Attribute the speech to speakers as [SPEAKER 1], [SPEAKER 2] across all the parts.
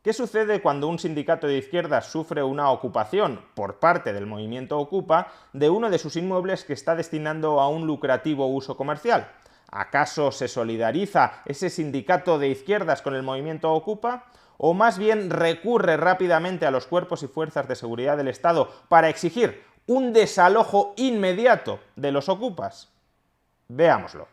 [SPEAKER 1] ¿Qué sucede cuando un sindicato de izquierdas sufre una ocupación por parte del movimiento Ocupa de uno de sus inmuebles que está destinando a un lucrativo uso comercial? ¿Acaso se solidariza ese sindicato de izquierdas con el movimiento Ocupa? ¿O más bien recurre rápidamente a los cuerpos y fuerzas de seguridad del Estado para exigir un desalojo inmediato de los ocupas? Veámoslo.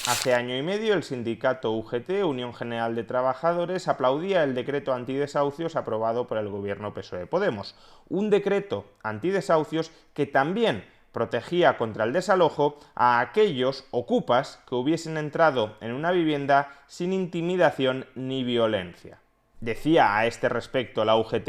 [SPEAKER 1] Hace año y medio el sindicato UGT, Unión General de Trabajadores, aplaudía el decreto antidesahucios aprobado por el gobierno PSOE-Podemos. Un decreto antidesahucios que también protegía contra el desalojo a aquellos ocupas que hubiesen entrado en una vivienda sin intimidación ni violencia. Decía a este respecto la UGT: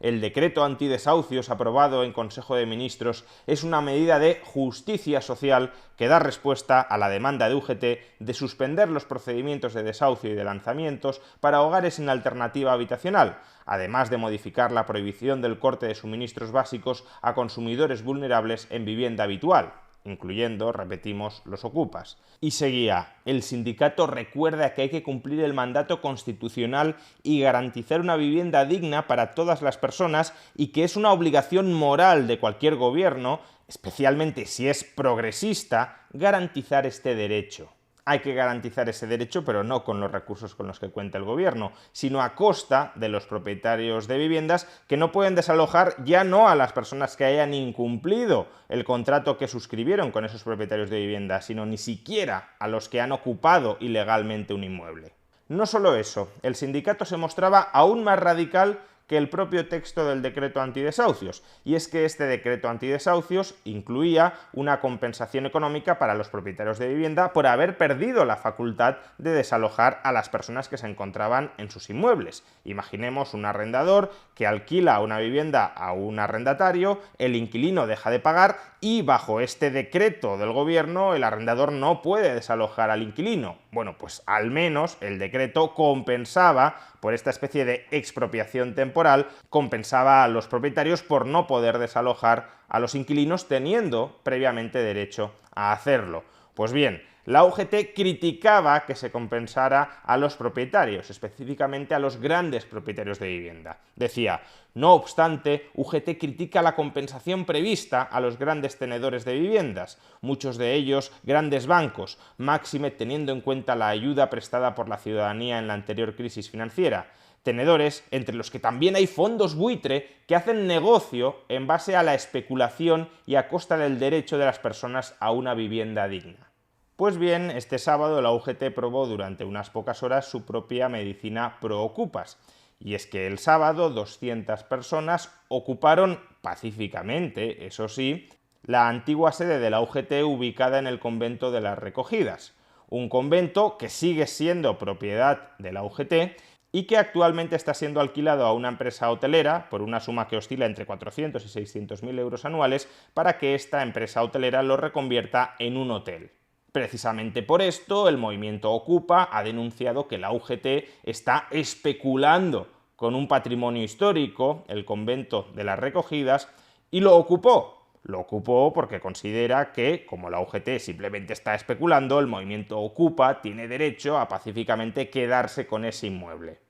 [SPEAKER 1] el decreto antidesahucios aprobado en Consejo de Ministros es una medida de justicia social que da respuesta a la demanda de UGT de suspender los procedimientos de desahucio y de lanzamientos para hogares sin alternativa habitacional, además de modificar la prohibición del corte de suministros básicos a consumidores vulnerables en vivienda habitual, incluyendo, repetimos, los ocupas. Y seguía: el sindicato recuerda que hay que cumplir el mandato constitucional y garantizar una vivienda digna para todas las personas y que es una obligación moral de cualquier gobierno, especialmente si es progresista, garantizar este derecho. Hay que garantizar ese derecho, pero no con los recursos con los que cuenta el gobierno, sino a costa de los propietarios de viviendas que no pueden desalojar ya no a las personas que hayan incumplido el contrato que suscribieron con esos propietarios de vivienda, sino ni siquiera a los que han ocupado ilegalmente un inmueble. No solo eso, el sindicato se mostraba aún más radical que el propio texto del decreto antidesahucios, y es que este decreto antidesahucios incluía una compensación económica para los propietarios de vivienda por haber perdido la facultad de desalojar a las personas que se encontraban en sus inmuebles. Imaginemos un arrendador que alquila una vivienda a un arrendatario, el inquilino deja de pagar y bajo este decreto del gobierno el arrendador no puede desalojar al inquilino. Bueno, pues al menos el decreto compensaba por esta especie de expropiación temporal, compensaba a los propietarios por no poder desalojar a los inquilinos teniendo previamente derecho a hacerlo. Pues bien, la UGT criticaba que se compensara a los propietarios, específicamente a los grandes propietarios de vivienda. Decía: no obstante, UGT critica la compensación prevista a los grandes tenedores de viviendas, muchos de ellos grandes bancos, máxime teniendo en cuenta la ayuda prestada por la ciudadanía en la anterior crisis financiera. Tenedores entre los que también hay fondos buitre que hacen negocio en base a la especulación y a costa del derecho de las personas a una vivienda digna. Pues bien, este sábado la UGT probó durante unas pocas horas su propia medicina pro ocupas. Y es que el sábado 200 personas ocuparon pacíficamente, eso sí, la antigua sede de la UGT ubicada en el convento de las Recogidas. Un convento que sigue siendo propiedad de la UGT y que actualmente está siendo alquilado a una empresa hotelera por una suma que oscila entre 400 y 600.000 euros anuales para que esta empresa hotelera lo reconvierta en un hotel. Precisamente por esto, el movimiento Ocupa ha denunciado que la UGT está especulando con un patrimonio histórico, el convento de las Recogidas, y lo ocupó. Lo ocupó porque considera que, como la UGT simplemente está especulando, el movimiento Ocupa tiene derecho a pacíficamente quedarse con ese inmueble.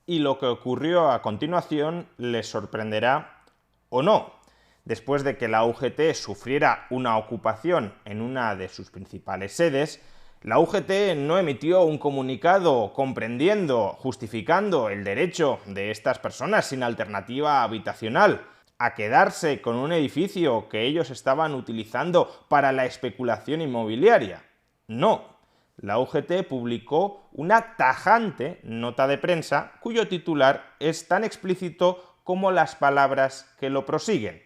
[SPEAKER 1] Y lo que ocurrió a continuación les sorprenderá o no. Después de que la UGT sufriera una ocupación en una de sus principales sedes, la UGT no emitió un comunicado comprendiendo, justificando el derecho de estas personas sin alternativa habitacional a quedarse con un edificio que ellos estaban utilizando para la especulación inmobiliaria. No, la UGT publicó una tajante nota de prensa cuyo titular es tan explícito como las palabras que lo prosiguen.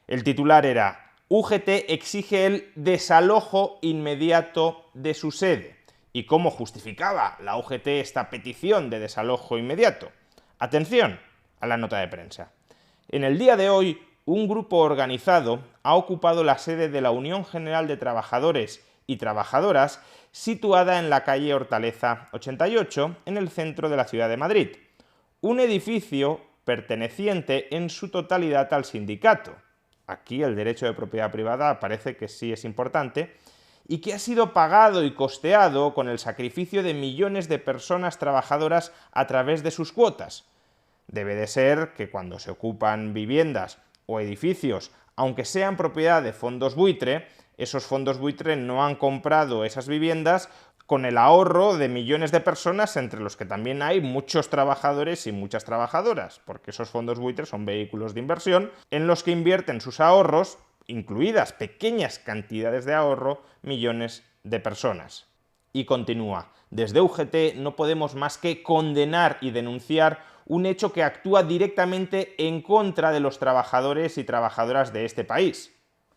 [SPEAKER 1] El titular era: UGT exige el desalojo inmediato de su sede. ¿Y cómo justificaba la UGT esta petición de desalojo inmediato? Atención a la nota de prensa. En el día de hoy, un grupo organizado ha ocupado la sede de la Unión General de Trabajadores y Trabajadoras situada en la calle Hortaleza 88, en el centro de la ciudad de Madrid. Un edificio perteneciente en su totalidad al sindicato. Aquí el derecho de propiedad privada parece que sí es importante, y que ha sido pagado y costeado con el sacrificio de millones de personas trabajadoras a través de sus cuotas. Debe de ser que cuando se ocupan viviendas o edificios, aunque sean propiedad de fondos buitre, esos fondos buitre no han comprado esas viviendas con el ahorro de millones de personas, entre los que también hay muchos trabajadores y muchas trabajadoras, porque esos fondos buitres son vehículos de inversión en los que invierten sus ahorros, incluidas pequeñas cantidades de ahorro, millones de personas. Y continúa, desde UGT no podemos más que condenar y denunciar un hecho que actúa directamente en contra de los trabajadores y trabajadoras de este país.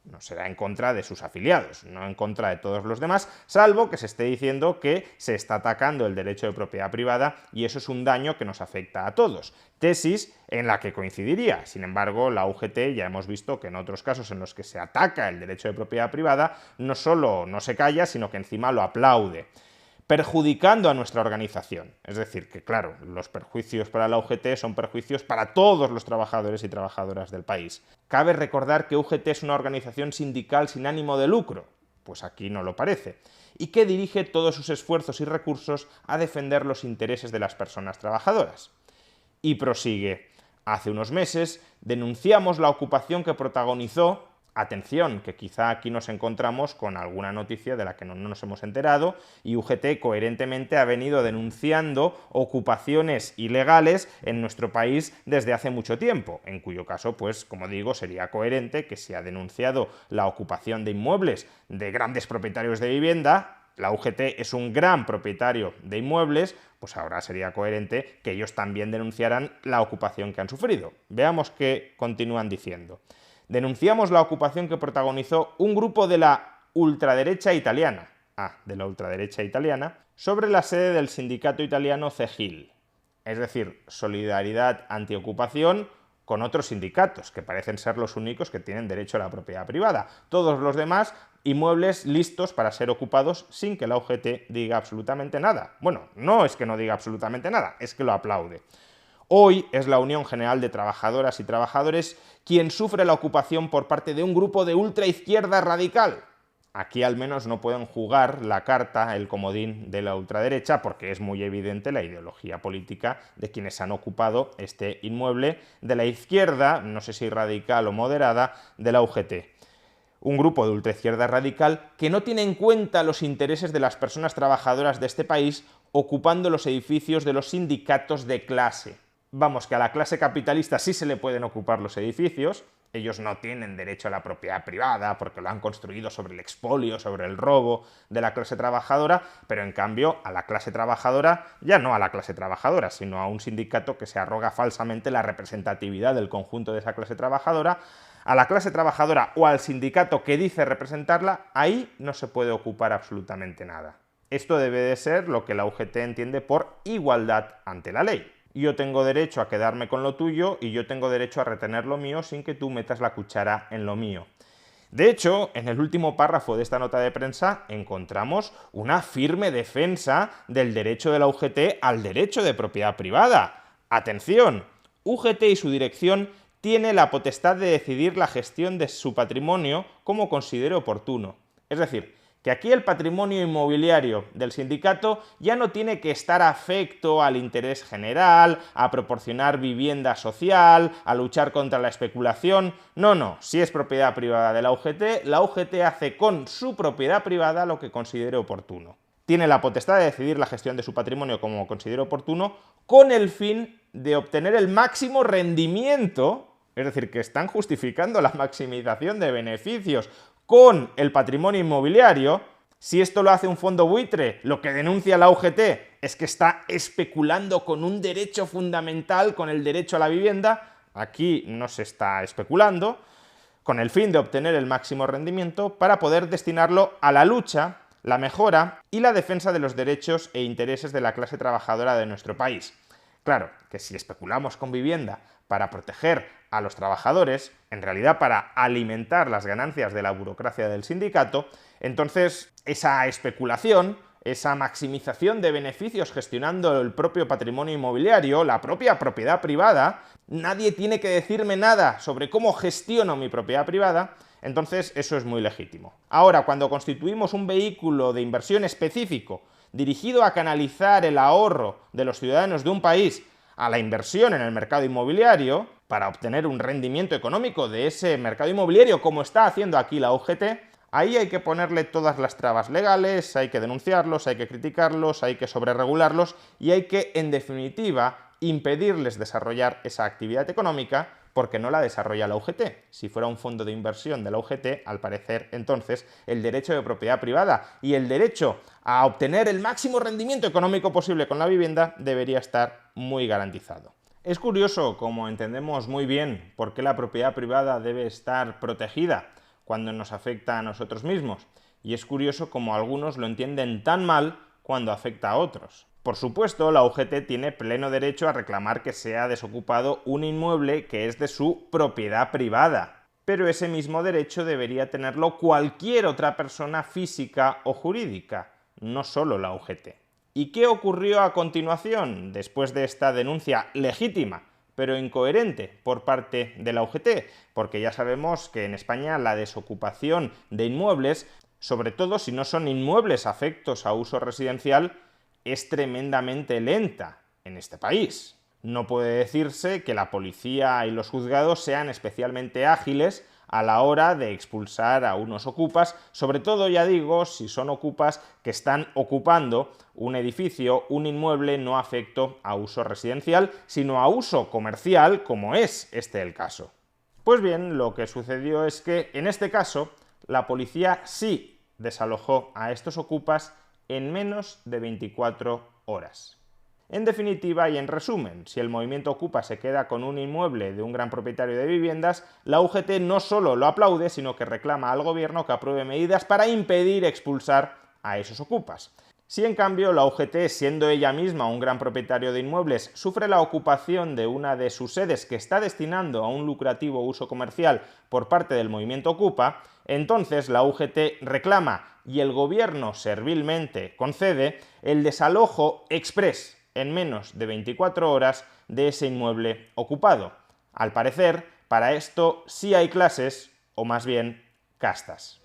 [SPEAKER 1] No será en contra de sus afiliados, no en contra de todos los demás, salvo que se esté diciendo que se está atacando el derecho de propiedad privada y eso es un daño que nos afecta a todos. Tesis en la que coincidiría. Sin embargo, la UGT ya hemos visto que en otros casos en los que se ataca el derecho de propiedad privada, no solo no se calla, sino que encima lo aplaude, perjudicando a nuestra organización. Es decir, que claro, los perjuicios para la UGT son perjuicios para todos los trabajadores y trabajadoras del país. Cabe recordar que UGT es una organización sindical sin ánimo de lucro, pues aquí no lo parece, y que dirige todos sus esfuerzos y recursos a defender los intereses de las personas trabajadoras. Y prosigue. Hace unos meses denunciamos la ocupación que protagonizó. Atención, que quizá aquí nos encontramos con alguna noticia de la que no nos hemos enterado y UGT coherentemente ha venido denunciando ocupaciones ilegales en nuestro país desde hace mucho tiempo, en cuyo caso, pues, como digo, sería coherente que si ha denunciado la ocupación de inmuebles de grandes propietarios de vivienda, la UGT es un gran propietario de inmuebles, pues ahora sería coherente que ellos también denunciaran la ocupación que han sufrido. Veamos qué continúan diciendo. Denunciamos la ocupación que protagonizó un grupo de la ultraderecha italiana, sobre la sede del sindicato italiano CGIL, es decir, Solidaridad Antiocupación con otros sindicatos, que parecen ser los únicos que tienen derecho a la propiedad privada. Todos los demás, inmuebles listos para ser ocupados sin que la UGT diga absolutamente nada. Bueno, no es que no diga absolutamente nada, es que lo aplaude. Hoy es la Unión General de Trabajadoras y Trabajadores quien sufre la ocupación por parte de un grupo de ultraizquierda radical. Aquí al menos no pueden jugar la carta, el comodín de la ultraderecha, porque es muy evidente la ideología política de quienes han ocupado este inmueble de la izquierda, no sé si radical o moderada, de la UGT. Un grupo de ultraizquierda radical que no tiene en cuenta los intereses de las personas trabajadoras de este país ocupando los edificios de los sindicatos de clase. Vamos, que a la clase capitalista sí se le pueden ocupar los edificios, ellos no tienen derecho a la propiedad privada porque lo han construido sobre el expolio, sobre el robo de la clase trabajadora, pero en cambio a la clase trabajadora, ya no a la clase trabajadora, sino a un sindicato que se arroga falsamente la representatividad del conjunto de esa clase trabajadora, a la clase trabajadora o al sindicato que dice representarla, ahí no se puede ocupar absolutamente nada. Esto debe de ser lo que la UGT entiende por igualdad ante la ley. Yo tengo derecho a quedarme con lo tuyo y yo tengo derecho a retener lo mío sin que tú metas la cuchara en lo mío. De hecho, en el último párrafo de esta nota de prensa encontramos una firme defensa del derecho de la UGT al derecho de propiedad privada. Atención, UGT y su dirección tiene la potestad de decidir la gestión de su patrimonio como considere oportuno. Es decir, que aquí el patrimonio inmobiliario del sindicato ya no tiene que estar afecto al interés general, a proporcionar vivienda social, a luchar contra la especulación. No, si es propiedad privada de la UGT hace con su propiedad privada lo que considere oportuno. Tiene la potestad de decidir la gestión de su patrimonio como considere oportuno con el fin de obtener el máximo rendimiento, es decir, que están justificando la maximización de beneficios con el patrimonio inmobiliario. Si esto lo hace un fondo buitre, lo que denuncia la UGT es que está especulando con un derecho fundamental, con el derecho a la vivienda. Aquí no se está especulando, con el fin de obtener el máximo rendimiento para poder destinarlo a la lucha, la mejora y la defensa de los derechos e intereses de la clase trabajadora de nuestro país. Claro, que si especulamos con vivienda para proteger a los trabajadores, en realidad para alimentar las ganancias de la burocracia del sindicato, entonces esa especulación, esa maximización de beneficios gestionando el propio patrimonio inmobiliario, la propia propiedad privada, nadie tiene que decirme nada sobre cómo gestiono mi propiedad privada, Entonces, eso es muy legítimo. Ahora, cuando constituimos un vehículo de inversión específico dirigido a canalizar el ahorro de los ciudadanos de un país a la inversión en el mercado inmobiliario, para obtener un rendimiento económico de ese mercado inmobiliario, como está haciendo aquí la UGT, ahí hay que ponerle todas las trabas legales, hay que denunciarlos, hay que criticarlos, hay que sobreregularlos y hay que, en definitiva, impedirles desarrollar esa actividad económica porque no la desarrolla la UGT. Si fuera un fondo de inversión de la UGT, al parecer, entonces, el derecho de propiedad privada y el derecho a obtener el máximo rendimiento económico posible con la vivienda debería estar muy garantizado. Es curioso, como entendemos muy bien, por qué la propiedad privada debe estar protegida cuando nos afecta a nosotros mismos, y es curioso como algunos lo entienden tan mal cuando afecta a otros. Por supuesto, la UGT tiene pleno derecho a reclamar que sea desocupado un inmueble que es de su propiedad privada, pero ese mismo derecho debería tenerlo cualquier otra persona física o jurídica, no solo la UGT. ¿Y qué ocurrió a continuación, después de esta denuncia legítima, pero incoherente por parte de la UGT? Porque ya sabemos que en España la desocupación de inmuebles, sobre todo si no son inmuebles afectos a uso residencial, es tremendamente lenta en este país. No puede decirse que la policía y los juzgados sean especialmente ágiles a la hora de expulsar a unos ocupas, sobre todo, ya digo, si son ocupas que están ocupando un edificio, un inmueble no afecto a uso residencial, sino a uso comercial, como es este el caso. Pues bien, lo que sucedió es que, en este caso, la policía sí desalojó a estos ocupas en menos de 24 horas. En definitiva y en resumen, si el movimiento Ocupa se queda con un inmueble de un gran propietario de viviendas, la UGT no solo lo aplaude, sino que reclama al gobierno que apruebe medidas para impedir expulsar a esos ocupas. Si en cambio la UGT, siendo ella misma un gran propietario de inmuebles, sufre la ocupación de una de sus sedes que está destinando a un lucrativo uso comercial por parte del movimiento Ocupa, entonces la UGT reclama y el gobierno servilmente concede el desalojo exprés en menos de 24 horas de ese inmueble ocupado. Al parecer, para esto sí hay clases, o más bien castas.